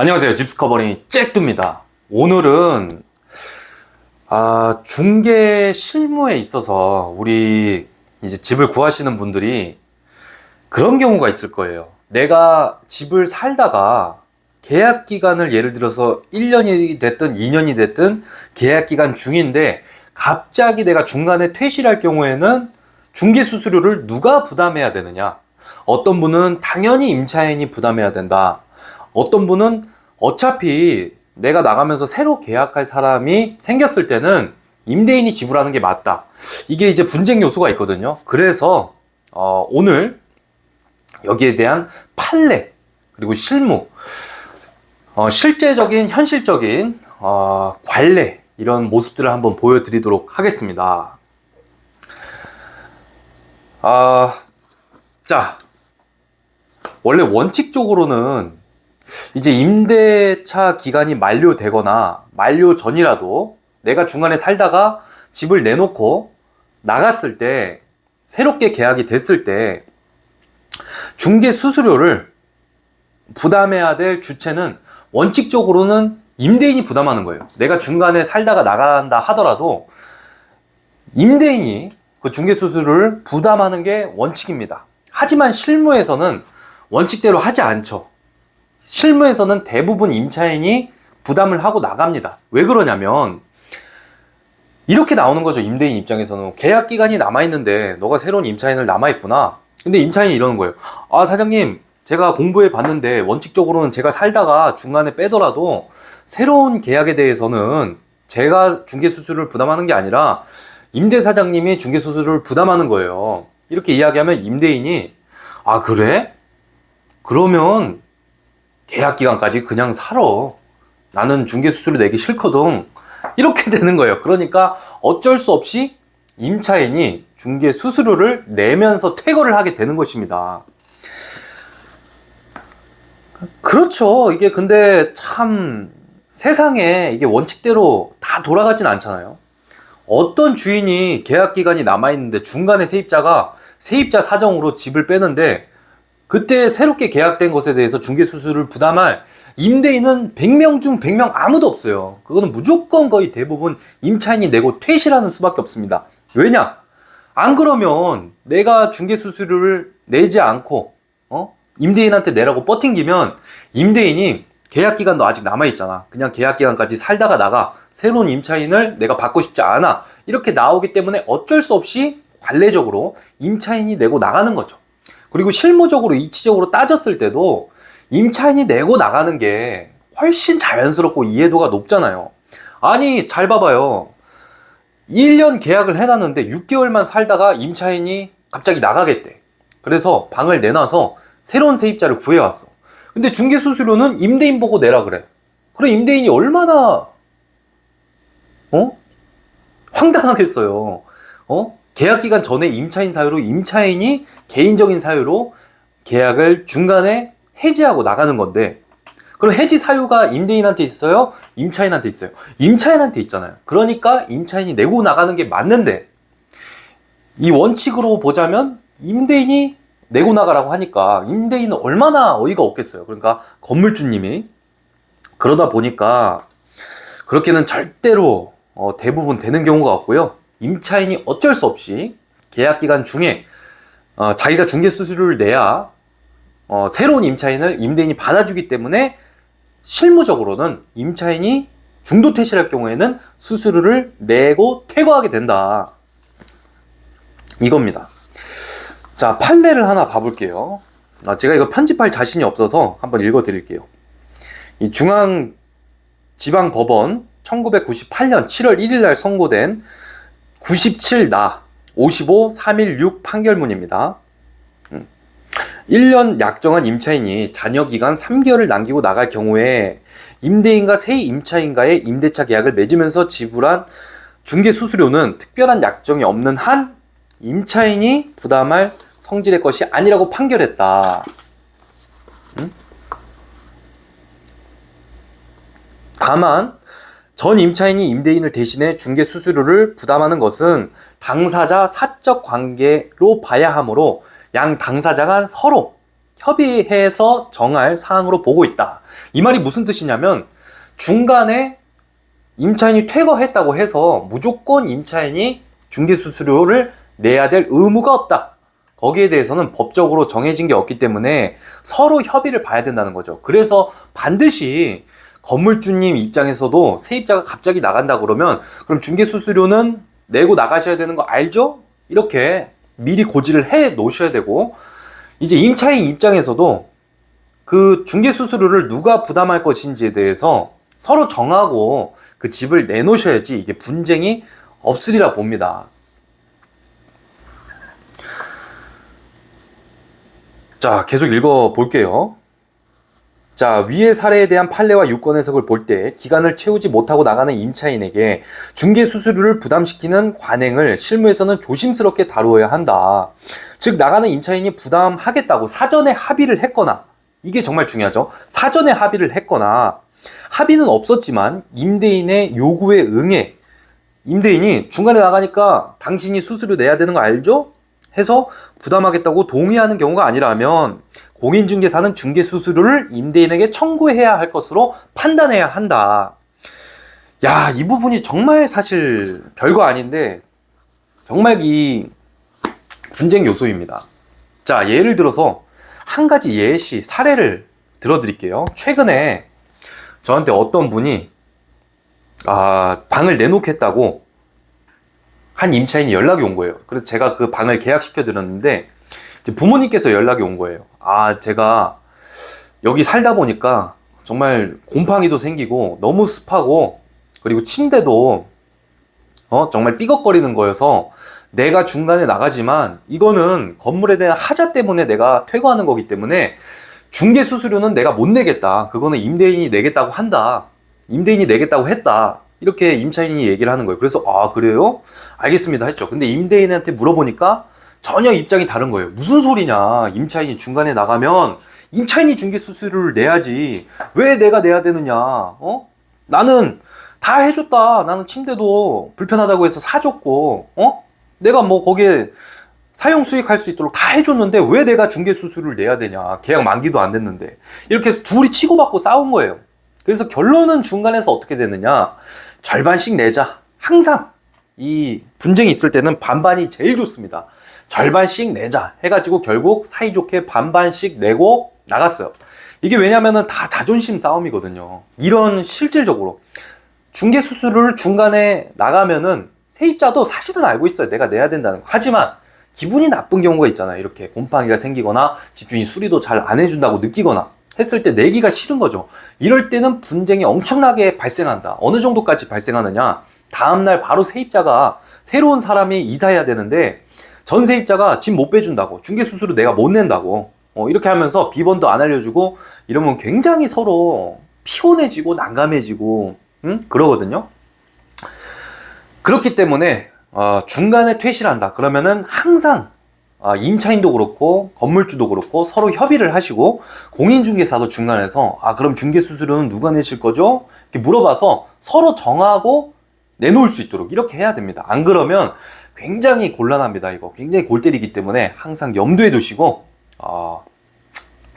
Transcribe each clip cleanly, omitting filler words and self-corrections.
안녕하세요. 집스커버링 잭두입니다. 오늘은 중개 실무에 있어서 우리 이제 집을 구하시는 분들이 그런 경우가 있을 거예요. 내가 집을 살다가 계약 기간을 예를 들어서 1년이 됐든 2년이 됐든 계약 기간 중인데 갑자기 내가 중간에 퇴실할 경우에는 중개 수수료를 누가 부담해야 되느냐? 어떤 분은 당연히 임차인이 부담해야 된다. 어떤 분은 어차피 내가 나가면서 새로 계약할 사람이 생겼을 때는 임대인이 지불하는 게 맞다. 이게 이제 분쟁 요소가 있거든요. 그래서 오늘 여기에 대한 판례 그리고 실무, 실제적인 현실적인 관례 이런 모습들을 한번 보여드리도록 하겠습니다. 자, 원래 원칙적으로는 이제 임대차 기간이 만료되거나 만료 전이라도 내가 중간에 살다가 집을 내놓고 나갔을 때 새롭게 계약이 됐을 때 중개 수수료를 부담해야 될 주체는 원칙적으로는 임대인이 부담하는 거예요. 내가 중간에 살다가 나간다 하더라도 임대인이 그 중개 수수료를 부담하는 게 원칙입니다. 하지만 실무에서는 원칙대로 하지 않죠. 실무에서는 대부분 임차인이 부담을 하고 나갑니다. 왜 그러냐면 이렇게 나오는 거죠. 임대인 입장에서는 계약 기간이 남아있는데 너가 새로운 임차인을 남아있구나. 근데 임차인이 이러는 거예요. 사장님, 제가 공부해 봤는데 원칙적으로는 제가 살다가 중간에 빼더라도 새로운 계약에 대해서는 제가 중개수수료를 부담하는 게 아니라 임대사장님이 중개수수료를 부담하는 거예요. 이렇게 이야기하면 임대인이 그래? 그러면 계약 기간까지 그냥 살아. 나는 중개수수료 내기 싫거든. 이렇게 되는 거예요. 그러니까 어쩔 수 없이 임차인이 중개수수료를 내면서 퇴거를 하게 되는 것입니다. 그렇죠. 이게 근데 참 세상에 이게 원칙대로 다 돌아가진 않잖아요. 어떤 주인이 계약 기간이 남아있는데 중간에 세입자가 세입자 사정으로 집을 빼는데 그때 새롭게 계약된 것에 대해서 중개수수료를 부담할 임대인은 100명 중 100명 아무도 없어요. 그거는 무조건 거의 대부분 임차인이 내고 퇴실하는 수밖에 없습니다. 왜냐? 안 그러면 내가 중개수수료를 내지 않고 임대인한테 내라고 버팅기면 임대인이 계약기간도 아직 남아있잖아. 그냥 계약기간까지 살다가 나가. 새로운 임차인을 내가 받고 싶지 않아. 이렇게 나오기 때문에 어쩔 수 없이 관례적으로 임차인이 내고 나가는 거죠. 그리고 실무적으로 이치적으로 따졌을 때도 임차인이 내고 나가는 게 훨씬 자연스럽고 이해도가 높잖아요. 아니, 잘 봐봐요. 1년 계약을 해놨는데 6개월만 살다가 임차인이 갑자기 나가겠대. 그래서 방을 내놔서 새로운 세입자를 구해왔어. 근데 중개수수료는 임대인 보고 내라 그래. 그럼 임대인이 얼마나 황당하겠어요. 계약기간 전에 임차인 사유로 임차인이 개인적인 사유로 계약을 중간에 해지하고 나가는 건데 그럼 해지 사유가 임대인한테 있어요? 임차인한테 있어요? 임차인한테 있잖아요. 그러니까 임차인이 내고 나가는 게 맞는데 이 원칙으로 보자면 임대인이 내고 나가라고 하니까 임대인은 얼마나 어이가 없겠어요. 그러니까 건물주님이 그러다 보니까 그렇게는 절대로 대부분 되는 경우가 없고요. 임차인이 어쩔 수 없이 계약기간 중에 자기가 중개수수료를 내야 새로운 임차인을 임대인이 받아주기 때문에 실무적으로는 임차인이 중도 퇴실할 경우에는 수수료를 내고 퇴거하게 된다. 이겁니다. 자, 판례를 하나 봐볼게요. 제가 이거 편집할 자신이 없어서 한번 읽어드릴게요. 이 중앙지방법원 1998년 7월 1일 날 선고된 97나 55-316 판결문입니다. 1년 약정한 임차인이 잔여기간 3개월을 남기고 나갈 경우에 임대인과 새 임차인과의 임대차 계약을 맺으면서 지불한 중개수수료는 특별한 약정이 없는 한 임차인이 부담할 성질의 것이 아니라고 판결했다. 다만 전 임차인이 임대인을 대신해 중개 수수료를 부담하는 것은 당사자 사적 관계로 봐야 하므로 양 당사자가 서로 협의해서 정할 사항으로 보고 있다. 이 말이 무슨 뜻이냐면 중간에 임차인이 퇴거했다고 해서 무조건 임차인이 중개수수료를 내야 될 의무가 없다. 거기에 대해서는 법적으로 정해진 게 없기 때문에 서로 협의를 봐야 된다는 거죠. 그래서 반드시 건물주님 입장에서도 세입자가 갑자기 나간다 그러면 그럼 중개수수료는 내고 나가셔야 되는 거 알죠? 이렇게 미리 고지를 해 놓으셔야 되고, 이제 임차인 입장에서도 그 중개수수료를 누가 부담할 것인지에 대해서 서로 정하고 그 집을 내놓으셔야지 이게 분쟁이 없으리라 봅니다. 자, 계속 읽어 볼게요. 자, 위의 사례에 대한 판례와 유권 해석을 볼 때 기간을 채우지 못하고 나가는 임차인에게 중개수수료를 부담시키는 관행을 실무에서는 조심스럽게 다루어야 한다. 즉, 나가는 임차인이 부담하겠다고 사전에 합의를 했거나, 이게 정말 중요하죠. 사전에 합의를 했거나, 합의는 없었지만 임대인의 요구에 응해 임대인이 중간에 나가니까 당신이 수수료 내야 되는 거 알죠? 해서 부담하겠다고 동의하는 경우가 아니라면 공인중개사는 중개수수료를 임대인에게 청구해야 할 것으로 판단해야 한다. 야, 이 부분이 정말 사실 별거 아닌데 정말 이 분쟁 요소입니다. 자, 예를 들어서 한 가지 예시 사례를 들어드릴게요. 최근에 저한테 어떤 분이 방을 내놓겠다고 한 임차인이 연락이 온 거예요. 그래서 제가 그 방을 계약시켜 드렸는데 부모님께서 연락이 온 거예요. 제가 여기 살다 보니까 정말 곰팡이도 생기고 너무 습하고 그리고 침대도 정말 삐걱거리는 거여서 내가 중간에 나가지만 이거는 건물에 대한 하자 때문에 내가 퇴거하는 거기 때문에 중개 수수료는 내가 못 내겠다. 그거는 임대인이 내겠다고 한다. 임대인이 내겠다고 했다. 이렇게 임차인이 얘기를 하는 거예요. 그래서 그래요? 알겠습니다 했죠. 근데 임대인한테 물어보니까 전혀 입장이 다른 거예요. 무슨 소리냐. 임차인이 중간에 나가면 임차인이 중개 수수료를 내야지. 왜 내가 내야 되느냐. 나는 다 해줬다. 나는 침대도 불편하다고 해서 사줬고 내가 뭐 거기에 사용 수익할 수 있도록 다 해줬는데 왜 내가 중개 수수료를 내야 되냐. 계약 만기도 안 됐는데. 이렇게 해서 둘이 치고받고 싸운 거예요. 그래서 결론은 중간에서 어떻게 되느냐. 절반씩 내자. 항상 이 분쟁이 있을 때는 반반이 제일 좋습니다. 절반씩 내자 해가지고 결국 사이좋게 반반씩 내고 나갔어요. 이게 왜냐면은 다 자존심 싸움이거든요. 이런 실질적으로 중개수수료를 중간에 나가면은 세입자도 사실은 알고 있어요. 내가 내야 된다는 거. 하지만 기분이 나쁜 경우가 있잖아요. 이렇게 곰팡이가 생기거나 집주인이 수리도 잘 안 해준다고 느끼거나 했을 때 내기가 싫은 거죠. 이럴 때는 분쟁이 엄청나게 발생한다. 어느 정도까지 발생하느냐. 다음날 바로 세입자가 새로운 사람이 이사해야 되는데 전 세입자가 집 못 빼준다고, 중개수수료 내가 못 낸다고 이렇게 하면서 비번도 안 알려주고 이러면 굉장히 서로 피곤해지고 난감해지고 그러거든요. 그렇기 때문에 중간에 퇴실한다 그러면은 항상 임차인도 그렇고 건물주도 그렇고 서로 협의를 하시고 공인중개사도 중간에서 그럼 중개수수료는 누가 내실 거죠? 이렇게 물어봐서 서로 정하고 내놓을 수 있도록 이렇게 해야 됩니다. 안 그러면 굉장히 곤란합니다. 이거 굉장히 골 때리기 때문에 항상 염두에 두시고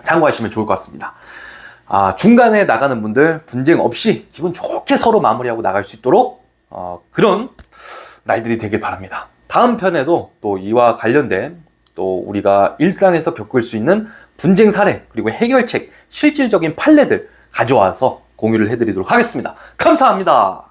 참고하시면 좋을 것 같습니다. 중간에 나가는 분들 분쟁 없이 기분 좋게 서로 마무리하고 나갈 수 있도록 그런 날들이 되길 바랍니다. 다음 편에도 또 이와 관련된 또 우리가 일상에서 겪을 수 있는 분쟁 사례 그리고 해결책, 실질적인 판례들 가져와서 공유를 해드리도록 하겠습니다. 감사합니다.